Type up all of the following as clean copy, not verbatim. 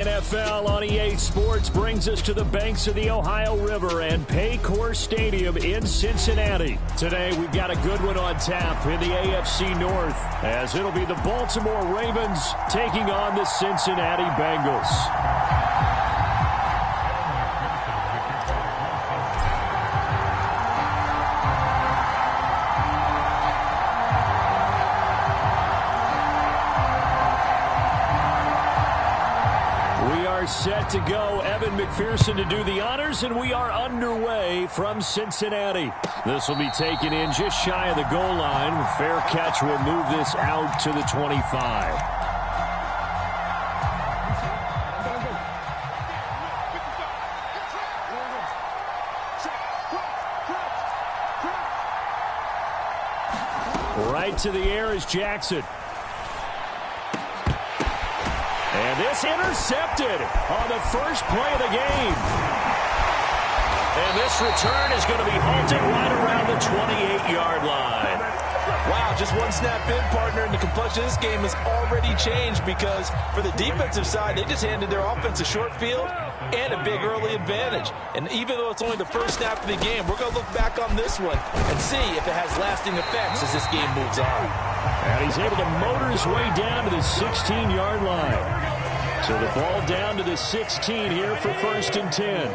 NFL on EA Sports brings us to the banks of the Ohio River and Paycor Stadium in Cincinnati. Today, we've got a good one on tap in the AFC North, as it'll be the Baltimore Ravens taking on the Cincinnati Bengals. Set to go. Evan McPherson to do the honors, and we are underway from Cincinnati. This will be taken in just shy of the goal line. Fair catch will move this out to the 25. Right to the air is Jackson. And this intercepted on the first play of the game. And this return is going to be halted right around the 28-yard line. Wow, just one snap in, partner, and the complexion of this game has already changed because for the defensive side, they just handed their offense a short field and a big early advantage. And even though it's only the first snap of the game, we're going to look back on this one and see if it has lasting effects as this game moves on. And he's able to motor his way down to the 16-yard line. So the ball down to the 16 here for 1st and 10.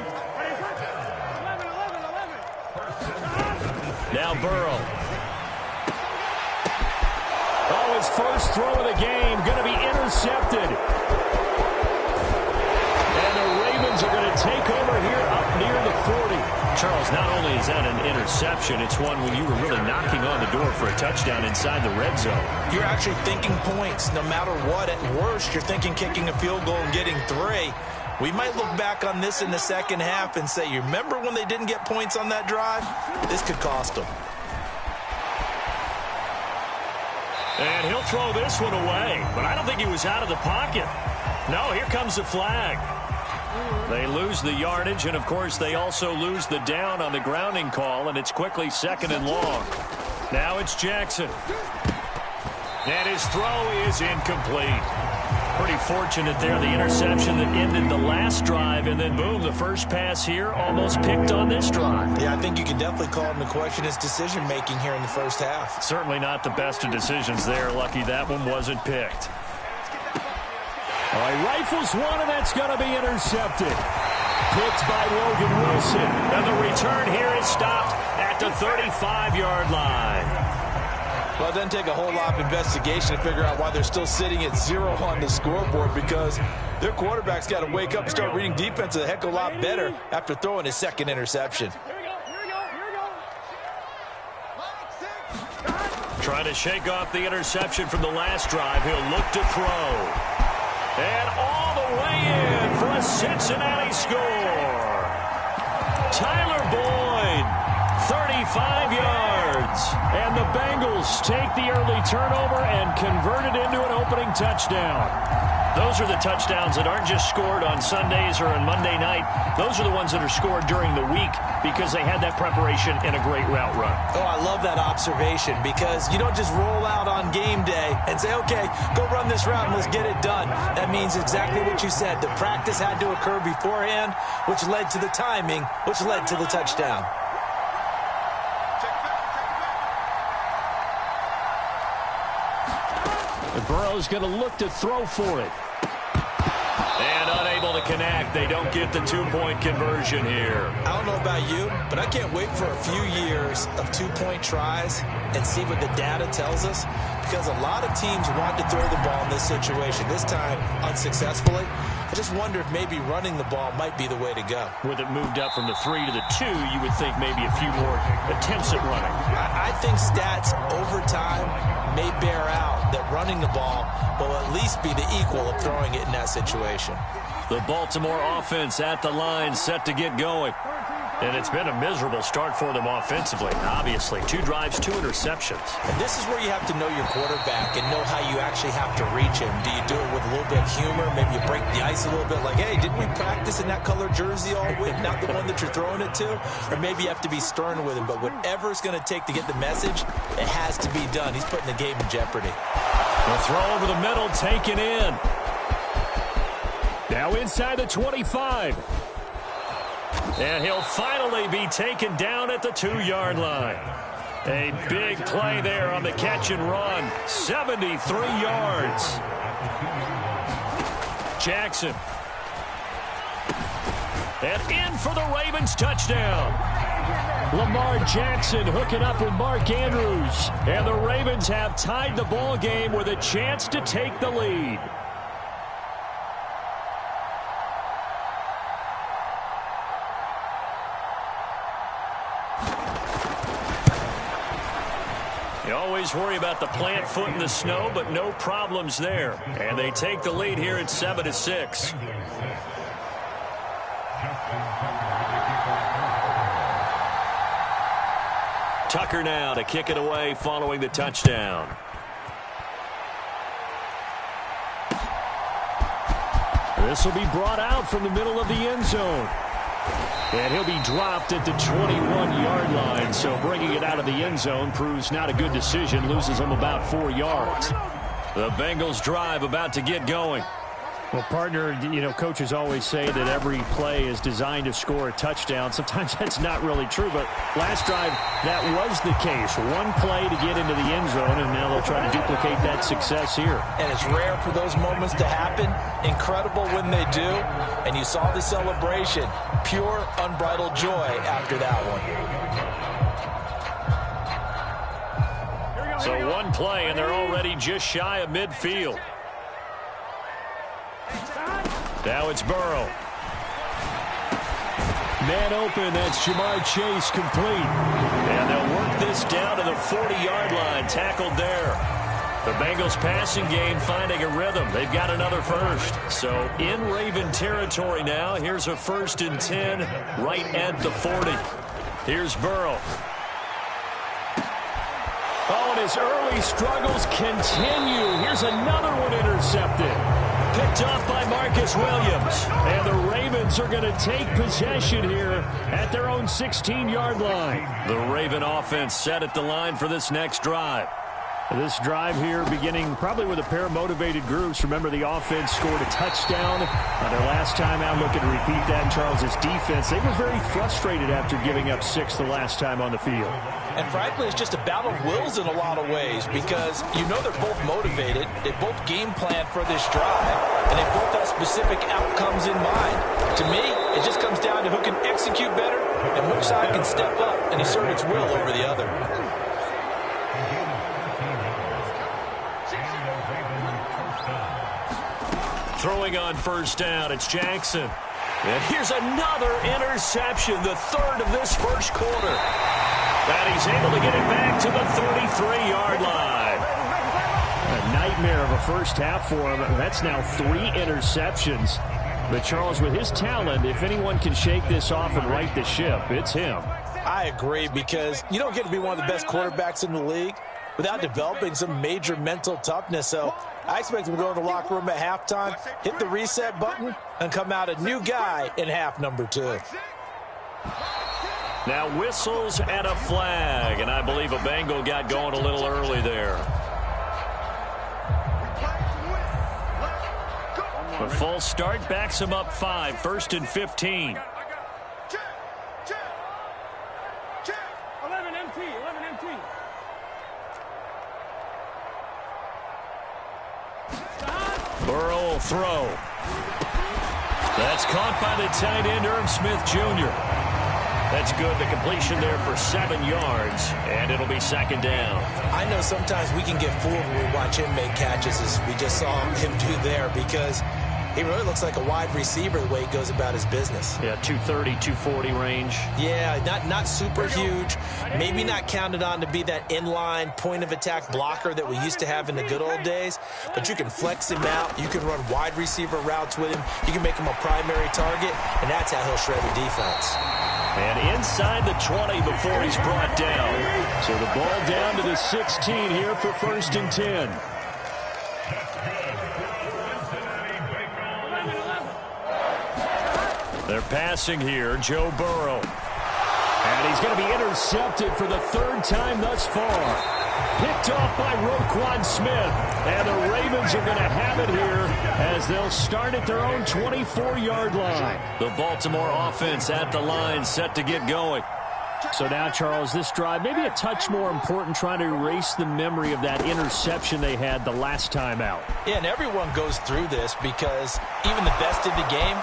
Now Burrow. Oh, his first throw of the game going to be intercepted. And the Ravens are going to take over here up near the 40. Charles, not only is that an interception, it's one when you were really knocking on the door for a touchdown inside the red zone. You're actually thinking points no matter what. At worst, you're thinking kicking a field goal and getting 3. We might look back on this in the second half and say, you remember when they didn't get points on that drive? This could cost them. And he'll throw this one away, but I don't think he was out of the pocket. No, here comes the flag. They lose the yardage, and, of course, they also lose the down on the grounding call, and it's quickly 2nd and long. Now it's Jackson. And his throw is incomplete. Pretty fortunate there, the interception that ended the last drive, and then, boom, the first pass here almost picked on this drive. Yeah, I think you can definitely call into question his decision-making here in the first half. Certainly not the best of decisions there. Lucky that one wasn't picked. All right, rifles one, and that's going to be intercepted. Picked by Logan Wilson. And the return here is stopped at the 35-yard line. Well, it doesn't take a whole lot of investigation to figure out why they're still sitting at 0 on the scoreboard, because their quarterback's got to wake up and start reading defense a heck of a lot better after throwing his second interception. Trying to shake off the interception from the last drive. He'll look to throw. And all the way in for a Cincinnati score. Tyler Boyd, 35 yards. And the Bengals take the early turnover and convert it into an opening touchdown. Those are the touchdowns that aren't just scored on Sundays or on Monday night. Those are the ones that are scored during the week because they had that preparation in a great route run. Oh, I love that observation, because you don't just roll out on game day and say, okay, go run this route and let's get it done. That means exactly what you said. The practice had to occur beforehand, which led to the timing, which led to the touchdown. Burrow's going to look to throw for it. And unable to connect. They don't get the two-point conversion here. I don't know about you, but I can't wait for a few years of two-point tries and see what the data tells us, because a lot of teams want to throw the ball in this situation. This time, unsuccessfully. I just wonder if maybe running the ball might be the way to go. With it moved up from the 3 to the 2, you would think maybe a few more attempts at running. I think stats over time may bear out that running the ball will at least be the equal of throwing it in that situation. The Baltimore offense at the line, set to get going. And it's been a miserable start for them offensively, obviously. 2 drives, 2 interceptions. And this is where you have to know your quarterback and know how you actually have to reach him. Do you do it with a little bit of humor? Maybe you break the ice a little bit, like, hey, didn't we practice in that color jersey all week, not the one that you're throwing it to? Or maybe you have to be stern with him. But whatever it's going to take to get the message, it has to be done. He's putting the game in jeopardy. The throw over the middle, taken in. Now inside the 25. And he'll finally be taken down at the 2-yard line. A big play there on the catch and run. 73 yards. Jackson. And in for the Ravens touchdown. Lamar Jackson hooking up with Mark Andrews. And the Ravens have tied the ball game with a chance to take the lead. You always worry about the plant foot in the snow, but no problems there. And they take the lead here at 7-6. Tucker now to kick it away following the touchdown. This will be brought out from the middle of the end zone. And he'll be dropped at the 21-yard line, so bringing it out of the end zone proves not a good decision, loses him about 4 yards. The Bengals drive about to get going. Well, partner, you know, coaches always say that every play is designed to score a touchdown. Sometimes that's not really true, but last drive, that was the case. One play to get into the end zone, and now they'll try to duplicate that success here. And it's rare for those moments to happen. Incredible when they do. And you saw the celebration. Pure, unbridled joy after that one. So one play, and they're already just shy of midfield. Now it's Burrow. Man open, that's Jamar Chase complete. And they'll work this down to the 40-yard line, tackled there. The Bengals passing game finding a rhythm. They've got another first. So in Raven territory now, here's a 1st and 10 right at the 40. Here's Burrow. Oh, and his early struggles continue. Here's another one intercepted. Picked off by Marcus Williams. And the Ravens are going to take possession here at their own 16-yard line. The Raven offense set at the line for this next drive. This drive here beginning probably with a pair of motivated groups. Remember, the offense scored a touchdown their last time out. Looking to repeat that in Charles's defense. They were very frustrated after giving up 6 the last time on the field. And frankly, it's just a battle of wills in a lot of ways because you know they're both motivated. They both game plan for this drive, and they both have specific outcomes in mind. To me, it just comes down to who can execute better and which side can step up and assert its will over the other. Throwing on first down, it's Jackson. And here's another interception, the 3rd of this first quarter. And he's able to get it back to the 33-yard line. A nightmare of a first half for him. That's now 3 interceptions. But Charles, with his talent, if anyone can shake this off and right the ship, it's him. I agree, because you don't get to be one of the best quarterbacks in the league without developing some major mental toughness. So I expect him to go in the locker room at halftime, hit the reset button, and come out a new guy in half number 2. Now whistles and a flag, and I believe a Bengal got going a little early there. A full start backs him up 5, 1st and 15. 11 MT. Burrow will throw. That's caught by the tight end, Irv Smith Jr. That's good. The completion there for 7 yards, and it'll be 2nd down. I know sometimes we can get fooled when we watch him make catches, as we just saw him do there, because he really looks like a wide receiver the way he goes about his business. Yeah, 230, 240 range. Yeah, not super huge. Maybe not counted on to be that inline point-of-attack blocker that we used to have in the good old days. But you can flex him out. You can run wide receiver routes with him. You can make him a primary target, and that's how he'll shred the defense. And inside the 20 before he's brought down. So the ball down to the 16 here for 1st and 10. They're passing here. Joe Burrow. And he's going to be intercepted for the third time thus far. Picked off by Roquan Smith. And the Ravens are going to have it here as they'll start at their own 24-yard line. The Baltimore offense at the line, set to get going. So now, Charles, this drive maybe a touch more important, trying to erase the memory of that interception they had the last time out. Yeah, and everyone goes through this because even the best in the game,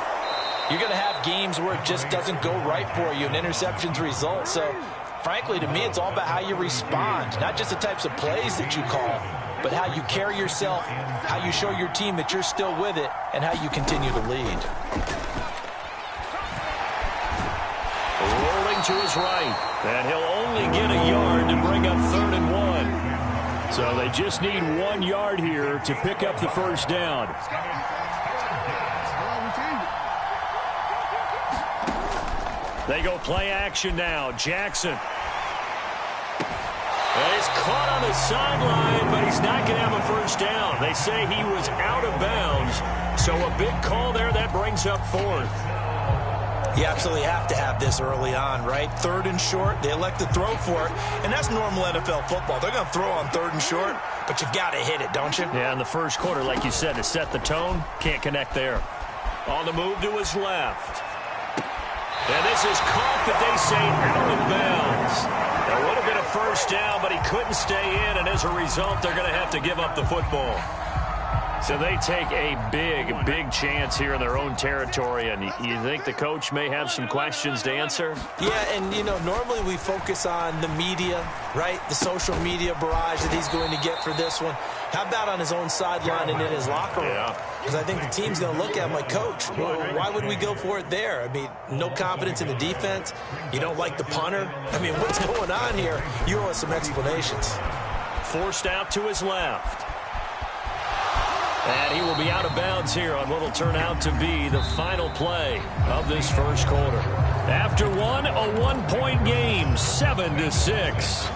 you're going to have games where it just doesn't go right for you, and interceptions result. So, frankly, to me, it's all about how you respond, not just the types of plays that you call, but how you carry yourself, how you show your team that you're still with it, and how you continue to lead. Rolling to his right, and he'll only get a yard to bring up 3rd and 1. So they just need 1 yard here to pick up the first down. They go play action now. Jackson. And he's caught on the sideline, but he's not going to have a first down. They say he was out of bounds. So a big call there that brings up 4th. You absolutely have to have this early on, right? 3rd and short, they elect to throw for it, and that's normal NFL football. They're going to throw on 3rd and short, but you've got to hit it, don't you? Yeah, in the first quarter, like you said, to set the tone, can't connect there. On the move to his left. And this is caught that they say out of bounds. That would have been a first down, but he couldn't stay in, and as a result, they're going to have to give up the football. So they take a big chance here in their own territory, and you think the coach may have some questions to answer? Yeah, and, you know, normally we focus on the media, right? The social media barrage that he's going to get for this one. How about on his own sideline and in his locker room? Because I think the team's going to look at him like, Coach, why would we go for it there? I mean, no confidence in the defense. You don't like the punter. I mean, what's going on here? You owe us some explanations. Forced out to his left. And he will be out of bounds here on what will turn out to be the final play of this first quarter. After a 1-point game, 7-6.